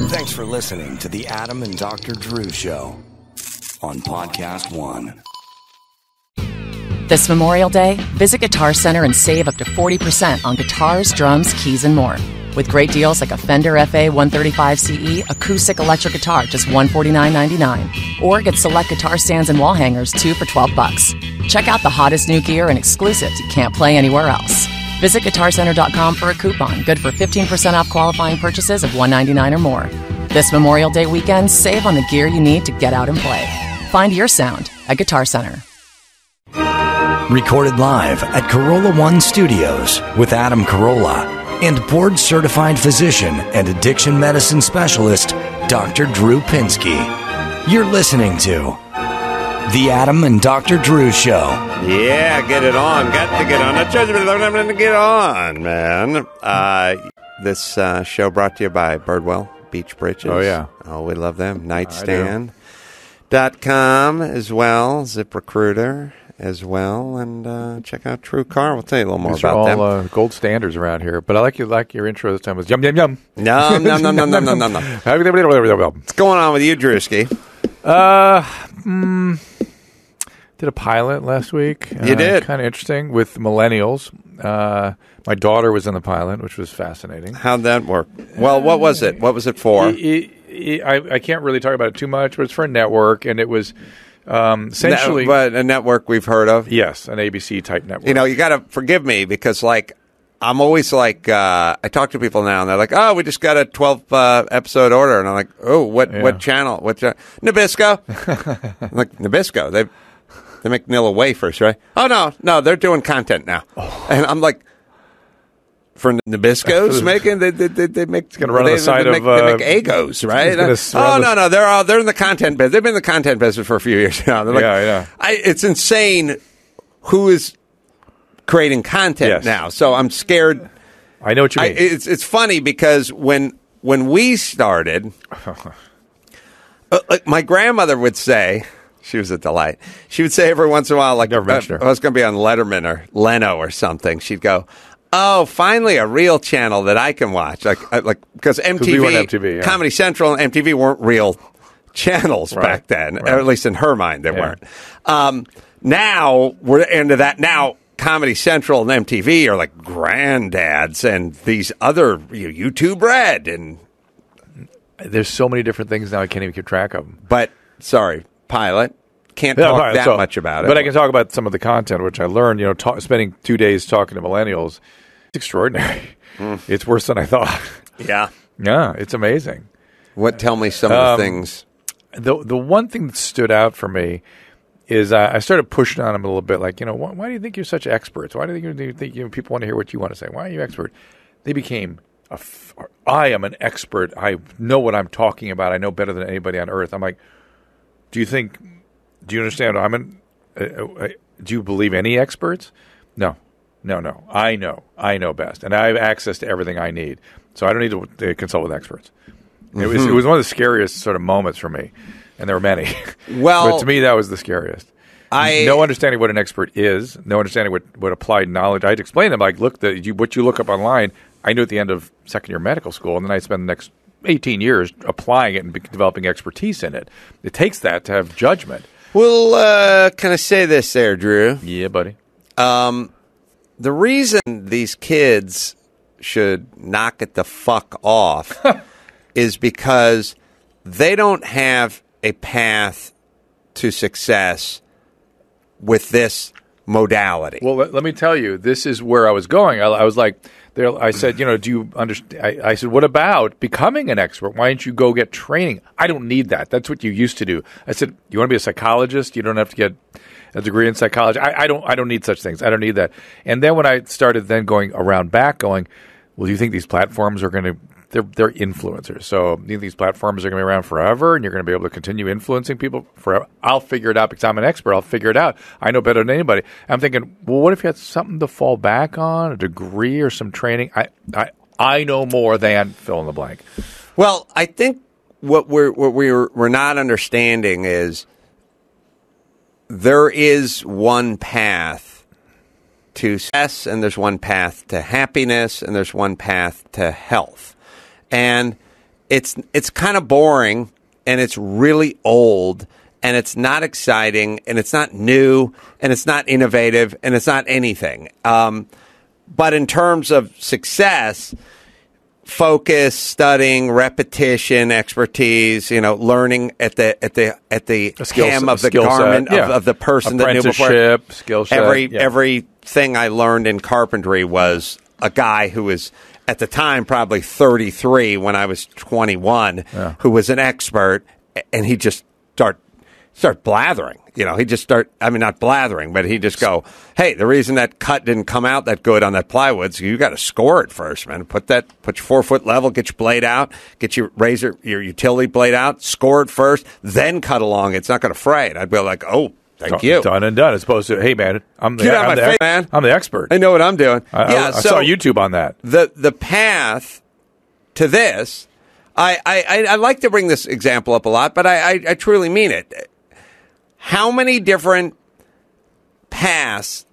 Thanks for listening to the Adam and Dr. Drew Show on Podcast One. This Memorial Day, visit Guitar Center and save up to 40% on guitars, drums, keys, and more. With great deals like a Fender FA 135CE acoustic electric guitar, just $149.99. Or get select guitar stands and wall hangers, 2 for $12. Check out the hottest new gear and exclusives you can't play anywhere else. Visit GuitarCenter.com for a coupon, good for 15% off qualifying purchases of $199 or more. This Memorial Day weekend, save on the gear you need to get out and play. Find your sound at Guitar Center. Recorded live at Corolla One Studios with Adam Carolla and board-certified physician and addiction medicine specialist, Dr. Drew Pinsky. You're listening to The Adam and Dr. Drew Show. Yeah, get it on. Got to get on. I'm going to get on, man. This show brought to you by Birdwell Beach Bridges. Oh, yeah. Oh, we love them. Nightstand.com as well. ZipRecruiter as well. And check out True Car. We'll tell you a little more These about are all them. gold standards around here. But I like your intro this time was yum, yum, yum. No. What's going on with you, Drewski? Did a pilot last week. You did? Kind of interesting with millennials. My daughter was in the pilot, which was fascinating. How'd that work? Well, what was it? What was it for? I can't really talk about it too much, but it's for a network, and it was essentially... But a network we've heard of? Yes, an ABC-type network. You know, you got to forgive me because, like, I'm always like, I talk to people now, and they're like, oh, we just got a 12-episode order. And I'm like, oh, what channel? Nabisco? I'm like, Nabisco? They make Nilla wafers, right? Oh, no, they're doing content now. Oh. And I'm like, for Nabisco's making, they make... It's going to run on the side they make Eggos, right? No, they're in the content business. They've been in the content business for a few years now. They're like, yeah. It's insane who is creating content now. So I'm scared. I know what you mean. It's funny because when we started, like my grandmother would say... She was a delight. She would say every once in a while, like, I was going to be on Letterman or Leno or something. She'd go, oh, finally a real channel that I can watch. Like because MTV, Comedy Central and MTV weren't real channels back then, or at least in her mind they weren't. Now we're into that. Now Comedy Central and MTV are like granddads and these other YouTube Red. And there's so many different things now I can't even keep track of them. But, sorry. Pilot. Can't talk that much about it. But I can talk about some of the content, which I learned, spending 2 days talking to millennials. It's extraordinary. It's worse than I thought. Yeah. Yeah, it's amazing. Tell me some of the things. The one thing that stood out for me is I started pushing on them a little bit, like, why do you think you're such experts? Why do you think people want to hear what you want to say? Why are you expert? They became, I am an expert. I know what I'm talking about. I know better than anybody on earth. I'm like, do you understand? Do you believe any experts? No. I know best. And I have access to everything I need. So I don't need to consult with experts. It was one of the scariest sort of moments for me. And there were many. Well, but to me, that was the scariest. No understanding what an expert is, no understanding what applied knowledge. I'd explain to them, like, look, what you look up online, I knew at the end of second year medical school, and then I spent the next 18 years applying it and developing expertise in it. It takes that to have judgment. Well, can I say this there, Drew? Yeah, buddy. The reason these kids should knock it the fuck off is because they don't have a path to success with this modality. Well, let me tell you, this is where I was going. I was like... I said, do you understand? I said, what about becoming an expert? Why don't you go get training? I don't need that. That's what you used to do. I said, you want to be a psychologist? You don't have to get a degree in psychology. I don't need such things. I don't need that. And then when I started then going around back going, well, do you think these platforms are going to, they're influencers. So these platforms are going to be around forever and you're going to be able to continue influencing people forever. I'll figure it out because I'm an expert. I'll figure it out. I know better than anybody. I'm thinking, well, what if you had something to fall back on, a degree or some training? I know more than fill in the blank. Well, I think what we're not understanding is there is one path to success and there's one path to happiness and there's one path to health. And it's kind of boring, and it's really old, and it's not exciting, and it's not new, and it's not innovative, and it's not anything. But in terms of success, focus, studying, repetition, expertise, learning at the hem of the garment of the person that knew before. Apprenticeship, skill set. Everything I learned in carpentry was a guy who was at the time probably 33 when I was 21, who was an expert, and he just start blathering. He'd just not blathering, but he'd just go, hey, the reason that cut didn't come out that good on that plywood, so you got to score it first, man. Put your 4-foot level, get your blade out, get your utility blade out, score it first, then cut along. It's not going to fray it. I'd be like, oh, thank you. Done and done. As opposed to, hey, man, I'm the expert. I know what I'm doing. I saw YouTube on that. The path to this, I like to bring this example up a lot, but I truly mean it. How many different paths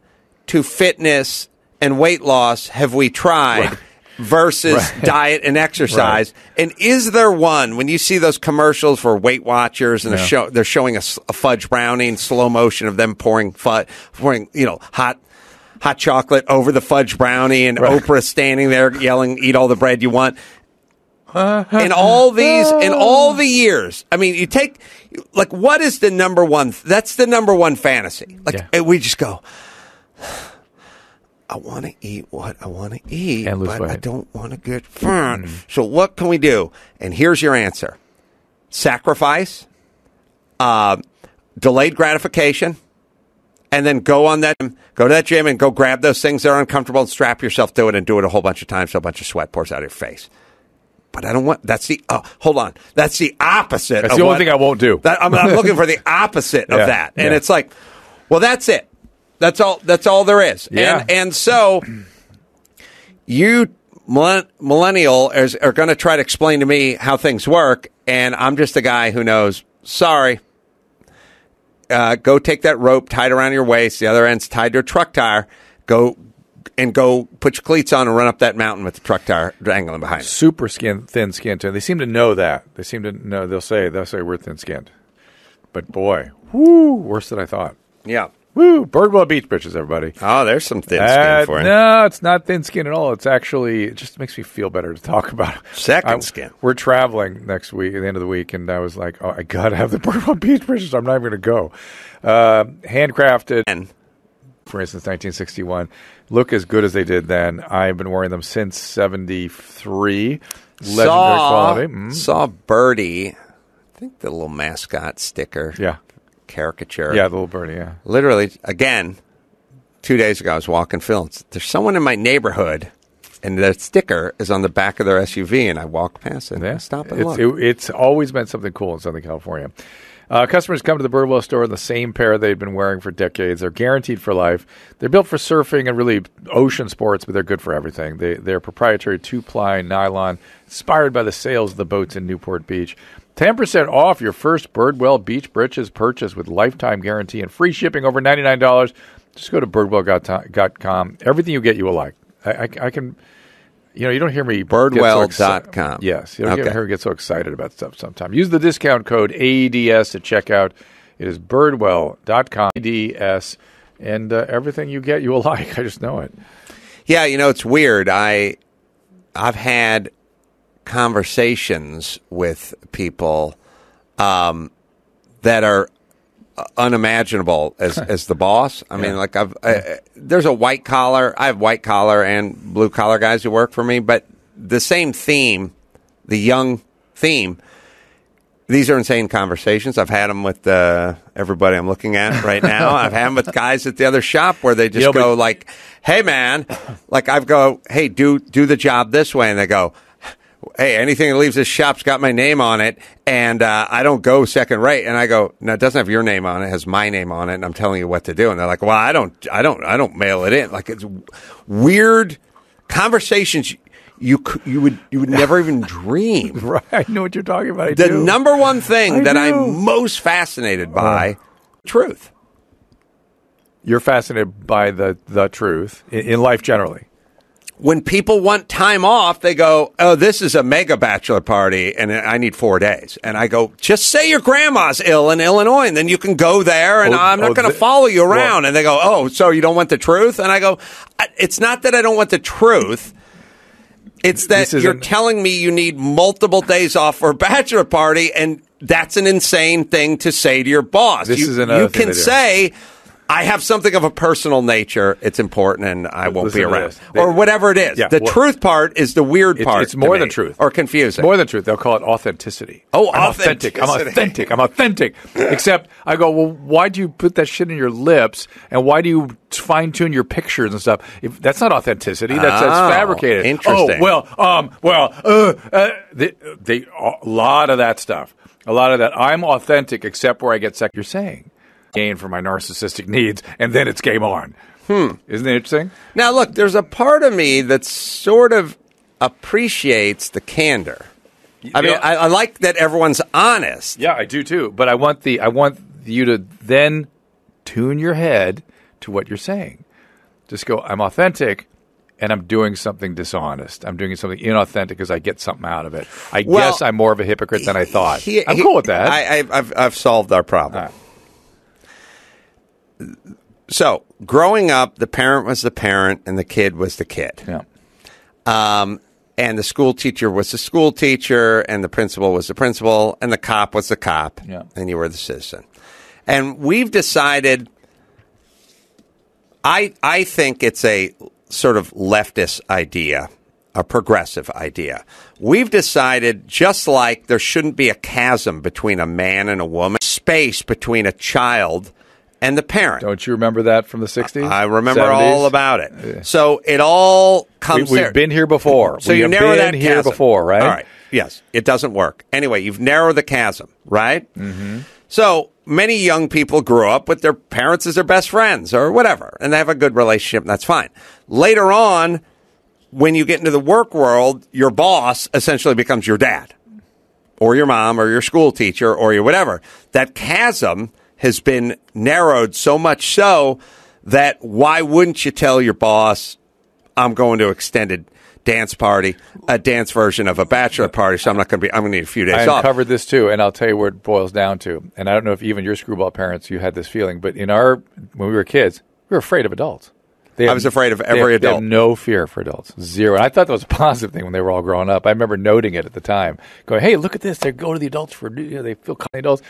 to fitness and weight loss have we tried versus diet and exercise? Right. And is there one, when you see those commercials for Weight Watchers and they're showing a fudge brownie in slow motion of them pouring hot chocolate over the fudge brownie, and Oprah standing there yelling, "Eat all the bread you want." In all the years, you take, what is the number one? That's the number one fantasy. We just go, I want to eat what I want to eat, but I don't want to get fat. So what can we do? And here's your answer: sacrifice, delayed gratification, and then go to that gym and go grab those things that are uncomfortable and strap yourself to it and do it a whole bunch of times so a bunch of sweat pours out of your face. But I don't want. That's the. Hold on. That's the opposite. That's the only thing I won't do. I'm looking for the opposite of that, and it's like, well, that's it. That's all. That's all there is. Yeah. And so, you millennials are going to try to explain to me how things work, and I'm just a guy who knows. Sorry. Go take that rope tied around your waist. The other end's tied to a truck tire. Go put your cleats on and run up that mountain with the truck tire dangling behind. Super thin skinned. They seem to know that. They seem to know. They'll say we're thin skinned. But boy, worse than I thought. Yeah. Woo! Birdwell Beach Britches, everybody. Oh, there's some thin skin for you. No, it's not thin skin at all. It's actually, it just makes me feel better to talk about it. Second skin. We're traveling next week, at the end of the week, and I was like, oh, I got to have the Birdwell Beach Britches. I'm not even going to go. Handcrafted. For instance, 1961. Look as good as they did then. I've been wearing them since 73. Legendary quality. Saw Birdie, I think the little mascot sticker. Yeah. Caricature. Yeah, the little birdie, yeah. Literally, again, 2 days ago, I was walking Phil. There's someone in my neighborhood, and the sticker is on the back of their SUV, and I walk past it. Yeah. Stop and look. It's always been something cool in Southern California. Customers come to the Birdwell store in the same pair they've been wearing for decades. They're guaranteed for life. They're built for surfing and really ocean sports, but they're good for everything. They're proprietary 2-ply nylon, inspired by the sails of the boats in Newport Beach. 10% off your first Birdwell Beach Britches purchase with lifetime guarantee and free shipping over $99. Just go to birdwell.com. Everything you get, you will like. I can... you don't hear me... Birdwell.com. Yes. You don't hear me get so excited about stuff sometimes. Use the discount code ADS at checkout. It is birdwell.com, ADS, and everything you get, you will like. I just know it. Yeah, it's weird. I've had conversations with people that are unimaginable as the boss. I mean, like there's a white collar. I have white collar and blue collar guys who work for me, but the same theme, the young theme. These are insane conversations. I've had them with everybody I'm looking at right now. I've had them with guys at the other shop where they just go like, "Hey, man," like I go, "Hey, do the job this way," and they go, "Hey, anything that leaves this shop's got my name on it, and I don't go second rate." And I go, "No, it doesn't have your name on it. It has my name on it, and I'm telling you what to do." And they're like, "Well, I don't mail it in." Like it's weird conversations you would never even dream. Right, I know what you're talking about. The number one thing that I'm most fascinated by, truth. You're fascinated by the truth in life generally. when people want time off, they go, oh, this is a mega bachelor party, and I need 4 days. And I go, just say your grandma's ill in Illinois, and then you can go there, and I'm not going to follow you around. And they go, oh, so you don't want the truth? And I go, it's not that I don't want the truth. It's that you're telling me you need multiple days off for a bachelor party, and that's an insane thing to say to your boss. You can say, I have something of a personal nature. It's important, and I won't be around. Or whatever it is. Yeah, the truth part is the weird part. It's more than truth. Or confusing. More than truth. They'll call it authenticity. Oh, I'm authentic. I'm authentic. Except I go, well, why do you put that shit in your lips, and why do you fine-tune your pictures and stuff? That's not authenticity. That's fabricated. Interesting. A lot of that stuff. A lot of that. I'm authentic, except where I get you're saying. Gain for my narcissistic needs, and then it's game on. Isn't it interesting? Now, look, there's a part of me that sort of appreciates the candor. I mean, I like that everyone's honest. Yeah, I do too. But I want you to then tune your head to what you're saying. Just go, I'm authentic, and I'm doing something dishonest. I'm doing something inauthentic because I get something out of it. I guess I'm more of a hypocrite than I thought. I'm cool with that. I've solved our problem. So, growing up, the parent was the parent and the kid was the kid. Yeah. And the school teacher was the school teacher, and the principal was the principal, and the cop was the cop, and you were the citizen. And we've decided, I think it's a sort of leftist idea, a progressive idea. We've decided, just like there shouldn't be a chasm between a man and a woman, space between a child and the parent. Don't you remember that from the 60s? I remember 70s? all about it. Yeah. So it all comes there. We've been here before. So you narrow that chasm. Here before, right? All right. Yes. It doesn't work. Anyway, you've narrowed the chasm, right? Mm-hmm. So many young people grew up with their parents as their best friends or whatever, and they have a good relationship, and that's fine. Later on, when you get into the work world, your boss essentially becomes your dad or your mom or your school teacher or your whatever. That chasm has been narrowed so much so that why wouldn't you tell your boss, I'm going to extended dance party, a dance version of a bachelor party, so I'm going to need a few days off. I uncovered this too, and I'll tell you where it boils down to. And I don't know if even your screwball parents, you had this feeling, but when we were kids, we were afraid of adults. I was afraid of every adult. They have no fear for adults. Zero. And I thought that was a positive thing when they were all growing up. I remember noting it at the time, going, hey, look at this. They go to the adults they feel kind of adults.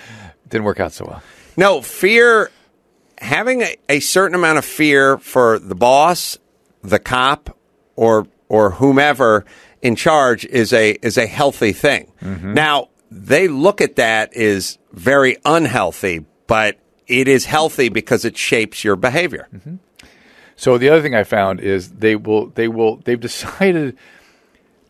Didn't work out so well. No, fear, having a certain amount of fear for the boss, the cop, or whomever in charge is a healthy thing. Mm-hmm. Now, they look at that as very unhealthy, but it is healthy because it shapes your behavior. Mm-hmm. So the other thing I found is they've decided,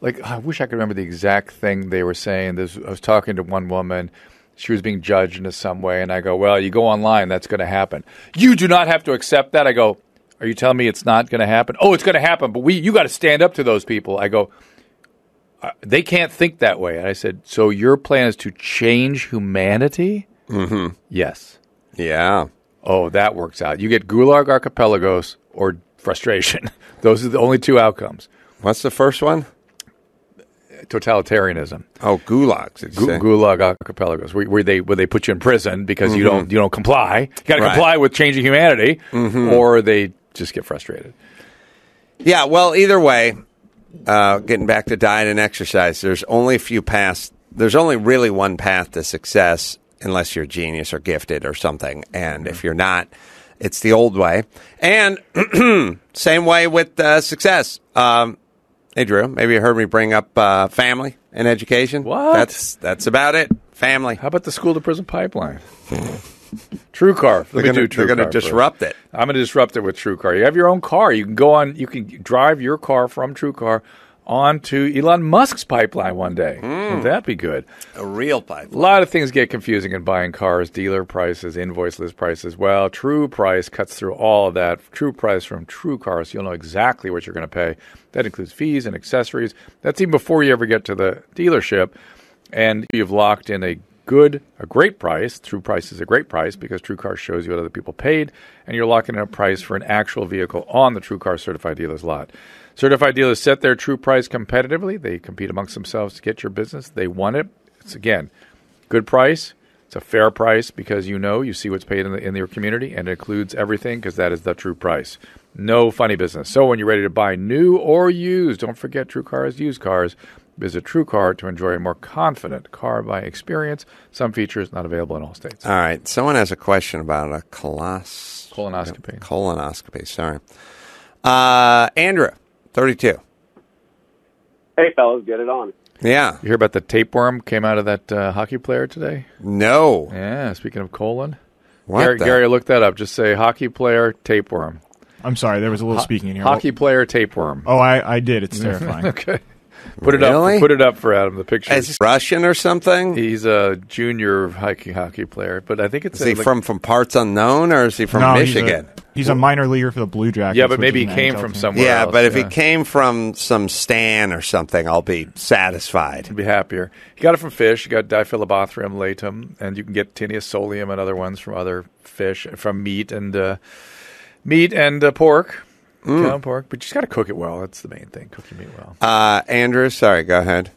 like, I wish I could remember the exact thing they were saying. I was talking to one woman. She was being judged in some way, and I go, well, you go online, that's going to happen. You do not have to accept that. I go, are you telling me it's not going to happen? Oh, it's going to happen, but you got to stand up to those people. I go, they can't think that way. And I said, so your plan is to change humanity? Mm-hmm. Yes. Yeah. Oh, that works out. You get Gulag Archipelagos or frustration. Those are the only two outcomes. What's the first one? Totalitarianism. Oh, gulags. Gulag Archipelagos, where they put you in prison because you don't comply. You got to comply with changing humanity, or they just get frustrated. Yeah. Well, either way, getting back to diet and exercise, there's only really one path to success, unless you're a genius or gifted or something. And if you're not, it's the old way. And same way with success. Hey, Drew, maybe you heard me bring up family and education. What? That's about it. Family. How about the school-to-prison pipeline? TrueCar. They're going to disrupt it. I'm going to disrupt it with TrueCar. You have your own car. You can drive your car from TrueCar onto Elon Musk's pipeline one day. Would that be good? A real pipeline. A lot of things get confusing in buying cars, dealer prices, invoice list prices. Well, True Price cuts through all of that. True Price from TrueCar, so you'll know exactly what you're going to pay. That includes fees and accessories. That's even before you ever get to the dealership. And you've locked in a a great price. True price is a great price because TrueCar shows you what other people paid, and you're locking in a price for an actual vehicle on the TrueCar certified dealer's lot. Certified dealers set their true price competitively. They compete amongst themselves to get your business. They want it. It's, again, good price. It's a fair price because you see what's paid in your community, and it includes everything because that is the true price. No funny business. So when you're ready to buy new or used, don't forget TrueCar has used cars. Visit TrueCar to enjoy a more confident car-buying experience. Some features not available in all states. All right. Someone has a question about a colonoscopy. Colonoscopy, sorry. Andrew, 32. Hey, fellas, get it on. Yeah. You hear about the tapeworm came out of that hockey player today? No. Yeah, speaking of colon. What Gary, look that up. Just say hockey player tapeworm. I'm sorry, there was a little speaking in here. Hockey player tapeworm. Oh, I did. It's terrifying. Okay. Put it up for Adam, the picture. Is he Russian or something? He's a junior hockey player, but I think it's... Is he from parts unknown, or is he from Michigan? He's a minor leaguer for the Blue Jackets. Yeah, but maybe he came from somewhere else. Yeah, but if he came from some Stan or something, I'll be satisfied. I'd be happier. He got it from fish. You got Diphyllobothrium latum, and you can get Tinea solium and other ones from other fish, from meat and pork. Cow pork, but you just got to cook it well. That's the main thing. Cook your meat well. Andrew, sorry, go ahead.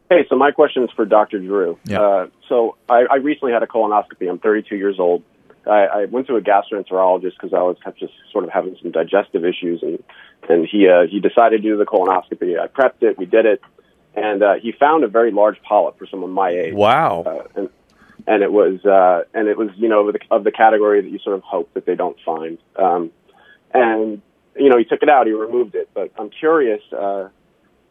Hey, so my question is for Dr. Drew. Yeah. So I recently had a colonoscopy. I'm 32 years old. I went to a gastroenterologist because I was just sort of having some digestive issues, and he decided to do the colonoscopy. I prepped it, we did it, and he found a very large polyp for someone my age. Wow. And it was of the category that you sort of hope that they don't find. And, he took it out, he removed it. But I'm curious if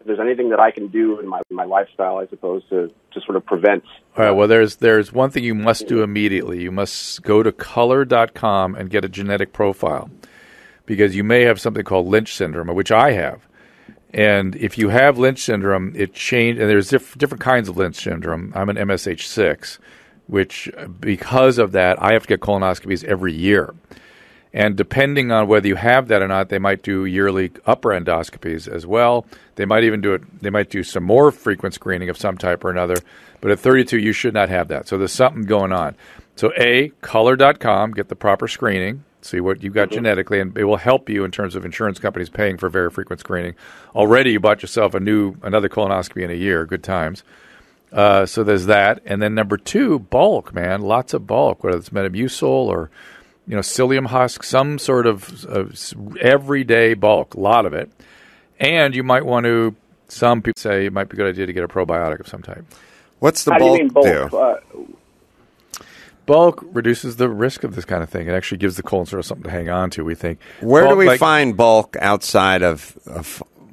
there's anything that I can do in my lifestyle, I suppose, to sort of prevent. All right, well, there's one thing you must do immediately. You must go to color.com and get a genetic profile because you may have something called Lynch syndrome, which I have. And if you have Lynch syndrome, it changed, and there's different kinds of Lynch syndrome. I'm an MSH6, which because of that, I have to get colonoscopies every year. And depending on whether you have that or not, they might do yearly upper endoscopies as well. They might even do some more frequent screening of some type or another. But at 32, you should not have that. So there's something going on. So color.com, get the proper screening, see what you've got genetically, and it will help you in terms of insurance companies paying for very frequent screening. Already you bought yourself another colonoscopy in a year. Good times. So there's that. And then number 2, bulk, man. Lots of bulk, whether it's Metamucil or psyllium husk, some sort of everyday bulk, a lot of it. And you might want to, some people say it might be a good idea to get a probiotic of some type. What's the How bulk do you mean bulk? do? Bulk reduces the risk of this kind of thing. It actually gives the colon sort of something to hang on to, we think. Where do we find bulk outside of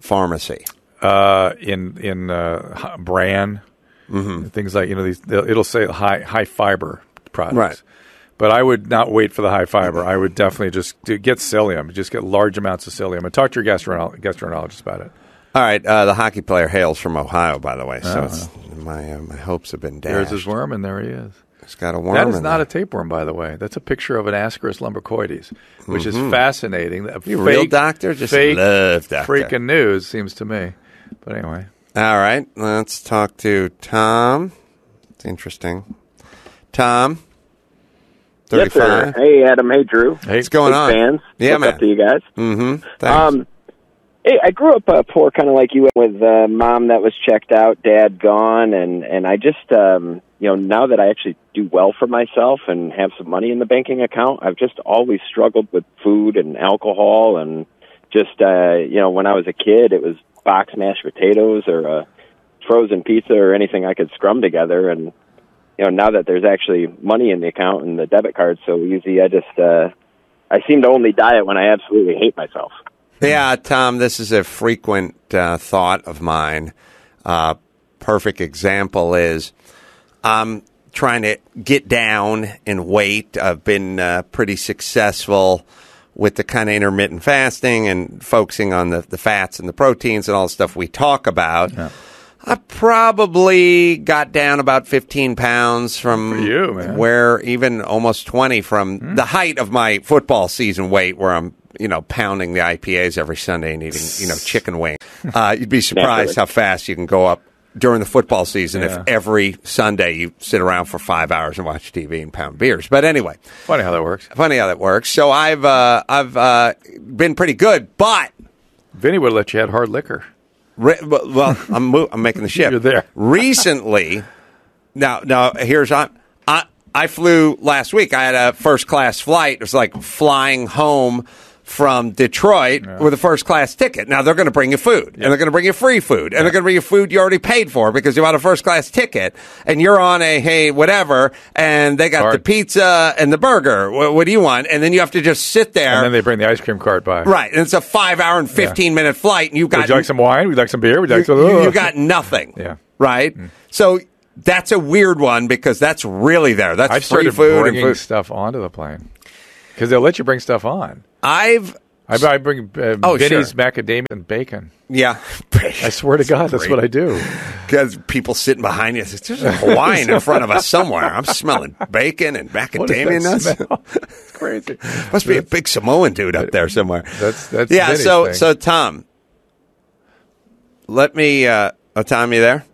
pharmacy? In bran, things like, it'll say high fiber products. Right. But I would not wait for the high fiber. I would definitely just get psyllium. Just get large amounts of psyllium. And talk to your gastroenterologist about it. All right. The hockey player hails from Ohio, by the way. So my hopes have been dashed. There's his worm, and there he is. He's got a worm. That is not a tapeworm, by the way. That's a picture of an Ascaris lumbricoides, which is fascinating. You real doctor? Just love doctor. Freaking news, seems to me. But anyway. All right. Let's talk to Tom. It's interesting. Tom. 35. Yes, sir. Hey, Adam. Hey, Drew. Hey, what's going on? Fans. Yeah, Look man. up to you guys. Mm-hmm. Thanks. Hey, I grew up poor, kind of like you, with mom that was checked out, dad gone, and I just, now that I actually do well for myself and have some money in the banking account, I've just always struggled with food and alcohol, and just, when I was a kid, it was box mashed potatoes or a frozen pizza or anything I could scrum together, and now that there's actually money in the account and the debit card's so easy, I seem to only diet when I absolutely hate myself. Yeah, Tom, this is a frequent thought of mine. Perfect example is I'm trying to get down in weight. I've been pretty successful with the kind of intermittent fasting and focusing on the fats and the proteins and all the stuff we talk about. Yeah. I probably got down about 15 pounds from you, man. Where even almost 20 from the height of my football season weight, where I'm, pounding the IPAs every Sunday and eating, chicken wings. You'd be surprised how fast you can go up during the football season if every Sunday you sit around for 5 hours and watch TV and pound beers. But anyway, funny how that works. So I've been pretty good, but Vinny would let you have hard liquor. Well, I'm making the shift. You're there. Recently, now here's I flew last week. I had a first class flight. It was like flying home from Detroit with a first class ticket. Now they're going to bring you food, and they're going to bring you free food, and they're going to bring you food you already paid for because you bought a first class ticket, and you're on a hey whatever, and they got the pizza and the burger. What do you want? And then you have to just sit there, and then they bring the ice cream cart by. Right, and it's a 5 hour and 15-minute flight, and you've got. Would you like some wine? Would you like some beer? Would you like some? You got nothing. Yeah. Right. So. That's a weird one because that's really there. That's I've free started food bringing and food stuff onto the plane because they'll let you bring stuff on. I bring Vinny's macadamia and bacon. Yeah, I swear to God, that's what I do. Because people sitting behind you, there's a Hawaiian in front of us somewhere. I'm smelling bacon and macadamia nuts. It's crazy. Must be a big Samoan dude up there somewhere. That's yeah. Vinny's So thing. Tom, let me. Tom, you there?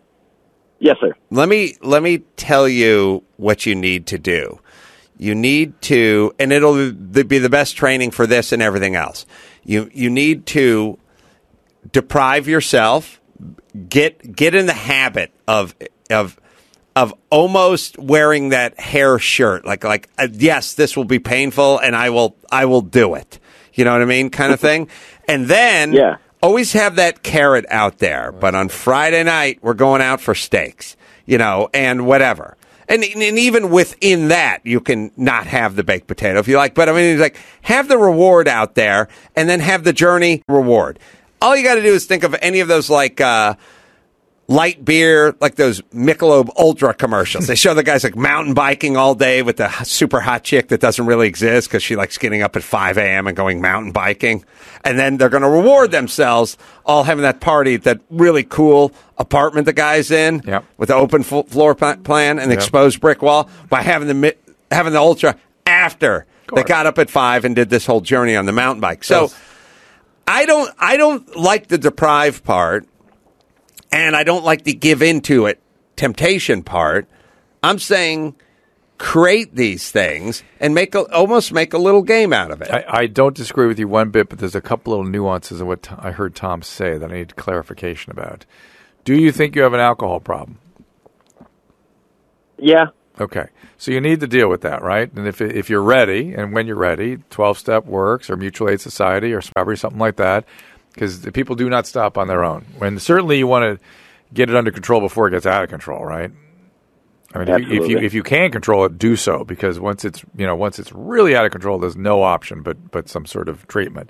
Yes, sir. Let me tell you what you need to do. You need to, and it'll be the best training for this and everything else. You need to deprive yourself, get in the habit of almost wearing that hair shirt, like yes, this will be painful, and I will do it. You know what I mean, kind of thing. And then always have that carrot out there. But on Friday night, we're going out for steaks, and whatever. And even within that, you can not have the baked potato if you like. But I mean, it's like, have the reward out there and then have the journey reward. All you got to do is think of any of those light beer, like those Michelob Ultra commercials. They show the guys like mountain biking all day with the super hot chick that doesn't really exist because she likes getting up at 5 a.m. and going mountain biking. And then they're going to reward themselves all having that party at that really cool apartment the guy's in with the open floor plan and exposed brick wall by having the Ultra after they got up at 5 and did this whole journey on the mountain bike. So I don't like the deprive part. And I don't like the give into it temptation part. I'm saying create these things and almost make a little game out of it. I don't disagree with you one bit, but there's a couple little nuances of what I heard Tom say that I need clarification about. Do you think you have an alcohol problem? Yeah. Okay. So you need to deal with that, right? And if you're ready, and when you're ready, 12-Step works or Mutual Aid Society or Recovery, something like that. Because the people do not stop on their own. And certainly you want to get it under control before it gets out of control, right? I mean, if you can control it, do so. Because once it's really out of control, there's no option but some sort of treatment.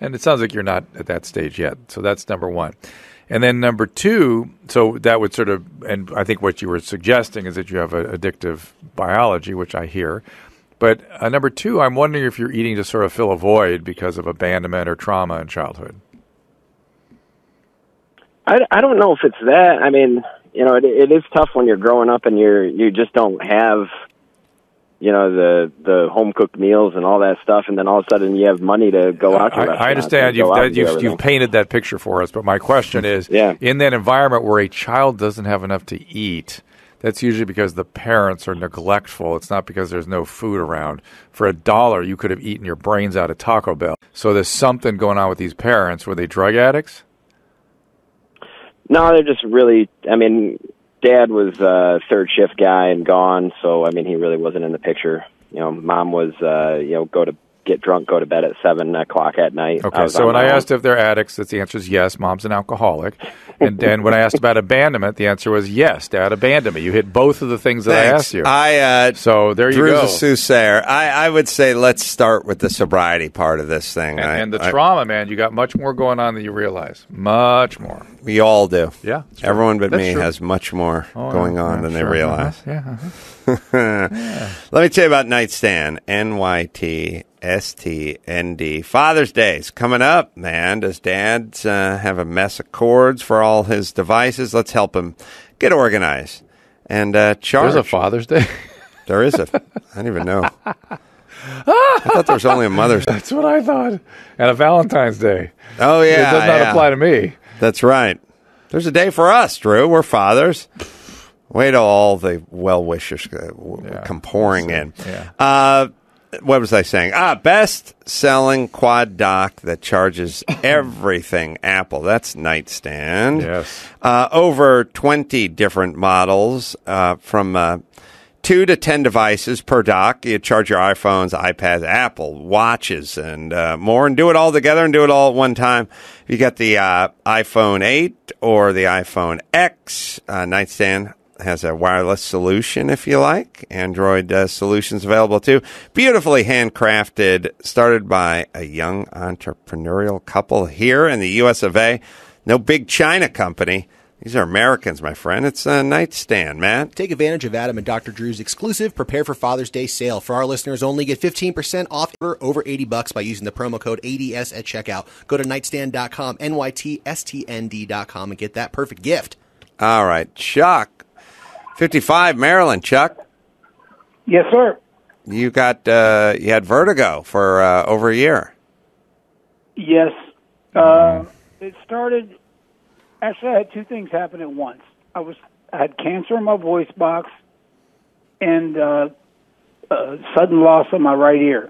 And it sounds like you're not at that stage yet. So that's number one. And then number two, so that would sort of, and I think what you were suggesting is that you have an addictive biology, which I hear. But number two, I'm wondering if you're eating to sort of fill a void because of abandonment or trauma in childhood. I don't know if it's that. I mean, it is tough when you're growing up and you just don't have, the home cooked meals and all that stuff, and then all of a sudden you have money to go out to restaurants. I understand you've painted that picture for us, but my question is, in that environment where a child doesn't have enough to eat, that's usually because the parents are neglectful. It's not because there's no food around. For $1, you could have eaten your brains out at Taco Bell. So there's something going on with these parents. Were they drug addicts? No, they're just really, Dad was a third shift guy and gone, so, he really wasn't in the picture. Mom was, get drunk, go to bed at 7 o'clock at night. Okay, so when I asked if they're addicts, the answer is yes, Mom's an alcoholic. And then when I asked about abandonment, the answer was yes, Dad abandoned me. You hit both of the things that I asked you. So there you go. Drew the soothsayer. I would say let's start with the sobriety part of this thing. And the trauma, man, you got much more going on than you realize. Much more. We all do. Yeah. Everyone but me has much more going on than they realize. Yeah. Let me tell you about Nightstand, NYTSTND. Father's Day's coming up, man. Does Dad have a mess of cords for all his devices? Let's help him get organized and charge. There's a Father's Day? There is I didn't even know. I thought there was only a Mother's Day. That's what I thought. And a Valentine's Day. Oh, yeah. It does not apply to me. That's right. There's a day for us, Drew. We're fathers. Wait till all the well-wishers come pouring in. Yeah. What was I saying? Best-selling quad dock that charges everything Apple. That's Nightstand. Yes. Over 20 different models from 2 to 10 devices per dock. You charge your iPhones, iPads, Apple Watches, and more, and do it all together and do it all at one time. You got the iPhone 8 or the iPhone X. Nightstand has a wireless solution, if you like. Android solutions available too. Beautifully handcrafted, started by a young entrepreneurial couple here in the US of A. No big China company. These are Americans, my friend. It's a Nightstand, Matt. Take advantage of Adam and Dr. Drew's exclusive Prepare for Father's Day sale. For our listeners only, get 15% off over $80 by using the promo code ADS at checkout. Go to nightstand.com, NYTSTND.com, and get that perfect gift. All right. Chuck, 55, Maryland. Chuck? Yes, sir. You got you had vertigo for over a year. Yes. It started... Actually, I had 2 things happen at once. I had cancer in my voice box and sudden loss of my right ear.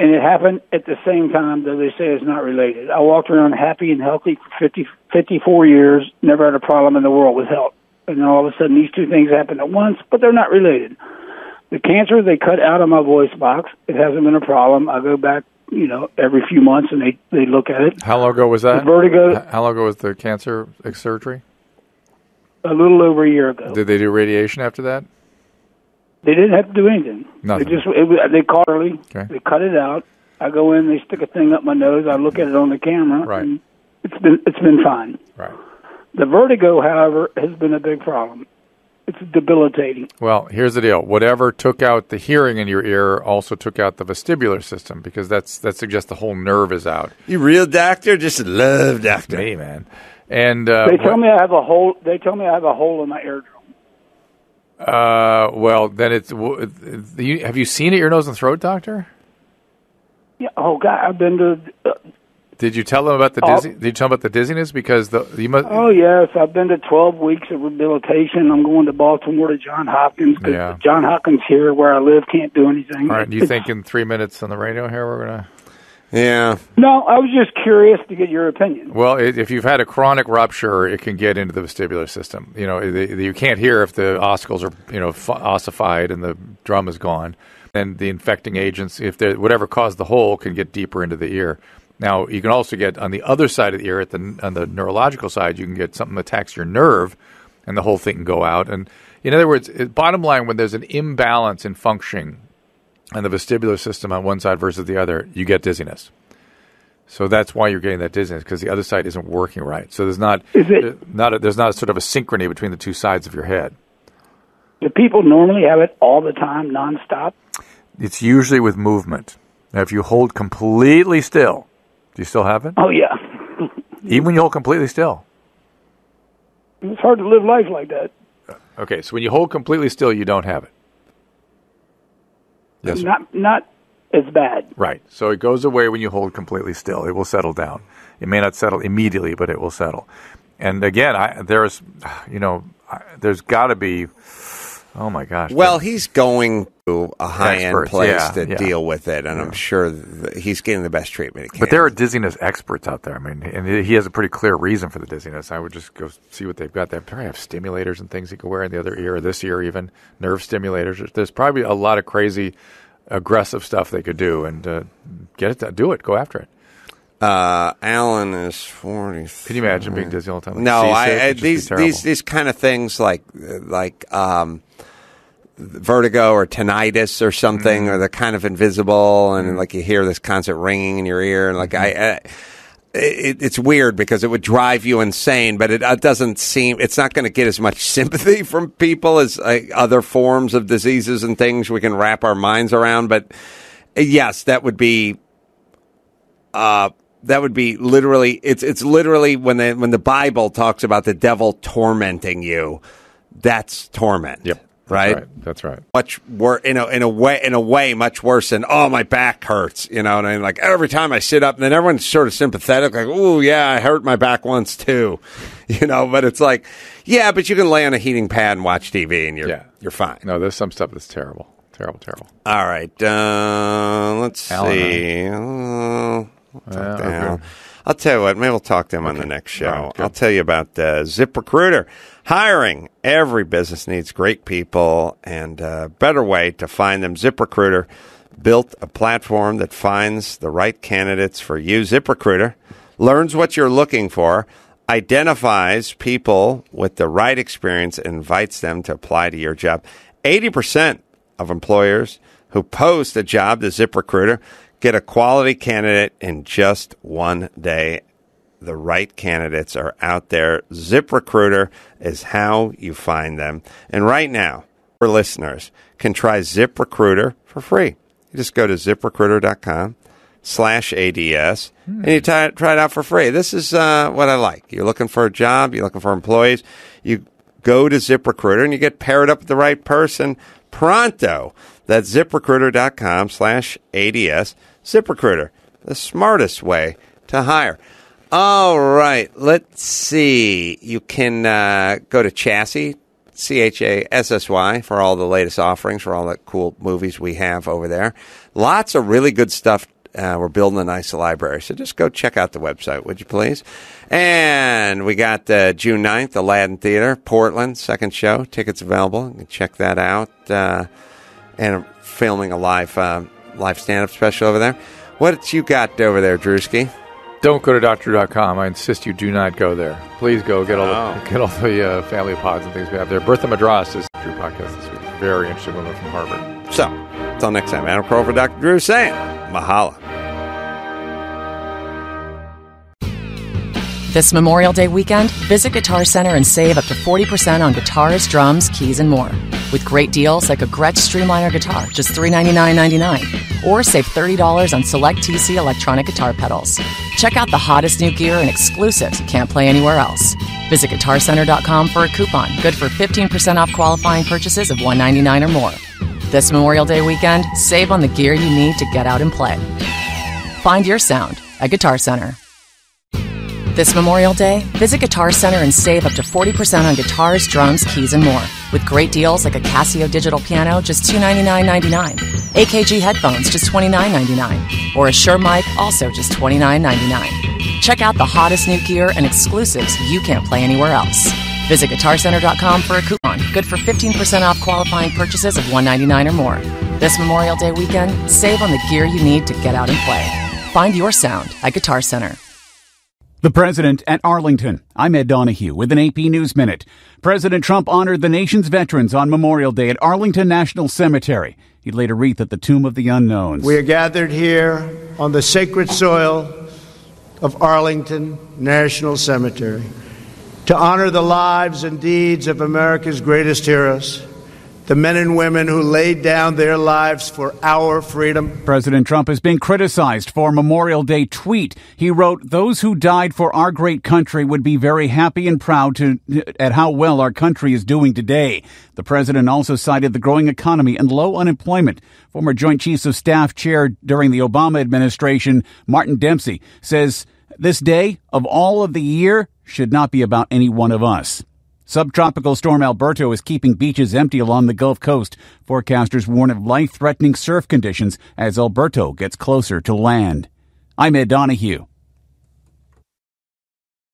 And it happened at the same time, though they say it's not related. I walked around happy and healthy for 54 years, never had a problem in the world with health. And then all of a sudden, these 2 things happened at once, but they're not related. The cancer, they cut out of my voice box. It hasn't been a problem. I go back, every few months, and they look at it. How long ago was that? The vertigo. How long ago was the cancer surgery? A little over a year ago. Did they do radiation after that? They didn't have to do anything. Nothing. They caught early. Okay. They cut it out. I go in. They stick a thing up my nose. I look at it on the camera. Right. And it's been fine. Right. The vertigo, however, has been a big problem. It's debilitating. Well, here's the deal. Whatever took out the hearing in your ear also took out the vestibular system, because that suggests the whole nerve is out. You real doctor? Just love doctor. Me, man. And they tell me I have a hole. They tell me I have a hole in my eardrum. Well, then have you seen an ear, nose, and throat doctor? Yeah. Oh God, I've been to. Did you tell them about the Did you tell them about the dizziness? Because you must. Oh yes, I've been to 12 weeks of rehabilitation. I'm going to Baltimore to John Hopkins because John Hopkins here where I live can't do anything. All right. Do you think in 3 minutes on the radio here we're gonna? Yeah. No, I was just curious to get your opinion. Well, if you've had a chronic rupture, it can get into the vestibular system. You can't hear if the ossicles are ossified and the drum is gone, and the infecting agents, if whatever caused the hole, can get deeper into the ear. Now, you can also get on the other side of the ear, on the neurological side, you can get something that attacks your nerve, and the whole thing can go out. And in other words, bottom line, when there's an imbalance in functioning on the vestibular system on one side versus the other, you get dizziness. So that's why you're getting that dizziness, because the other side isn't working right. So there's not sort of a synchrony between the two sides of your head. Do people normally have it all the time, nonstop? It's usually with movement. Now, if you hold completely still, do you still have it? Oh, yeah. Even when you hold completely still? It's hard to live life like that. Okay, so when you hold completely still, you don't have it. Yes. Not as bad. Right. So it goes away when you hold completely still. It will settle down. It may not settle immediately, but it will settle. And again, there's got to be. Oh my gosh! Well, he's going to a high-end place to deal with it, and I'm sure he's getting the best treatment he can. But there are dizziness experts out there. I mean, and he has a pretty clear reason for the dizziness. I would just go see what they've got. They probably have stimulators and things you can wear in the other ear, or this ear even, nerve stimulators. There's probably a lot of crazy, aggressive stuff they could do, and get it done. Do it. Go after it. Alan is 40. Can you imagine being dizzy all the time? No, these kind of things like vertigo or tinnitus or something, or they're kind of invisible, and like you hear this constant ringing in your ear, and like it's weird because it would drive you insane, but it doesn't seem, it's not going to get as much sympathy from people as other forms of diseases and things we can wrap our minds around. But yes, that would be literally, it's literally when the Bible talks about the devil tormenting you, that's torment. Yep. right? That's right. Much worse in a way, much worse than my back hurts. You know, and I mean, like every time I sit up, and then everyone's sort of sympathetic, like, oh yeah, I hurt my back once too. You know, but it's like, yeah, but you can lay on a heating pad and watch TV, and you're fine. No, there's some stuff that's terrible. All right, let's see. I'll tell you what, maybe we'll talk to him on the next show. Right, I'll tell you about ZipRecruiter. Hiring. Every business needs great people, and a better way to find them. ZipRecruiter built a platform that finds the right candidates for you. ZipRecruiter learns what you're looking for, identifies people with the right experience, and invites them to apply to your job. 80% of employers who post a job to ZipRecruiter get a quality candidate in just one day. The right candidates are out there. ZipRecruiter is how you find them. And right now, our listeners can try ZipRecruiter for free. You just go to ZipRecruiter.com/ADS and you try it out for free. This is what I like. You're looking for a job. You're looking for employees. You go to ZipRecruiter and you get paired up with the right person pronto. That's ZipRecruiter.com/ADS. ZipRecruiter, the smartest way to hire. All right, let's see. You can go to Chassis, CHASSY, for all the latest offerings, for all the cool movies we have over there. Lots of really good stuff. We're building a nice library, so just go check out the website, would you please? And we got June 9th, Aladdin Theater, Portland, second show. Tickets available. You can check that out. And I'm filming a live stand-up special over there. What you got over there, Drewski? Don't go to doctor.com. I insist you do not go there. Please go get all the family pods and things we have there. Bertha Madras is Drew podcast this week. Very interesting woman from Harvard. So, until next time, Adam Carolla for Dr. Drew saying, Mahala. This Memorial Day weekend, visit Guitar Center and save up to 40% on guitars, drums, keys, and more. With great deals like a Gretsch Streamliner guitar, just $399.99. Or save $30 on select TC electronic guitar pedals. Check out the hottest new gear and exclusives you can't play anywhere else. Visit GuitarCenter.com for a coupon, good for 15% off qualifying purchases of $199 or more. This Memorial Day weekend, save on the gear you need to get out and play. Find your sound at Guitar Center. This Memorial Day, visit Guitar Center and save up to 40% on guitars, drums, keys, and more. With great deals like a Casio digital piano, just $299.99. AKG headphones, just $29.99. Or a Shure mic, also just $29.99. Check out the hottest new gear and exclusives you can't play anywhere else. Visit GuitarCenter.com for a coupon, good for 15% off qualifying purchases of $199 or more. This Memorial Day weekend, save on the gear you need to get out and play. Find your sound at Guitar Center. The President at Arlington. I'm Ed Donahue with an AP News Minute. President Trump honored the nation's veterans on Memorial Day at Arlington National Cemetery. He laid a wreath at the Tomb of the Unknowns. We are gathered here on the sacred soil of Arlington National Cemetery to honor the lives and deeds of America's greatest heroes, the men and women who laid down their lives for our freedom. President Trump has been criticized for a Memorial Day tweet. He wrote, "Those who died for our great country would be very happy and proud at how well our country is doing today." The president also cited the growing economy and low unemployment. Former Joint Chiefs of Staff chair during the Obama administration, Martin Dempsey, says this day of all of the year should not be about any one of us. Subtropical storm Alberto is keeping beaches empty along the Gulf Coast. Forecasters warn of life-threatening surf conditions as Alberto gets closer to land. I'm Ed Donahue.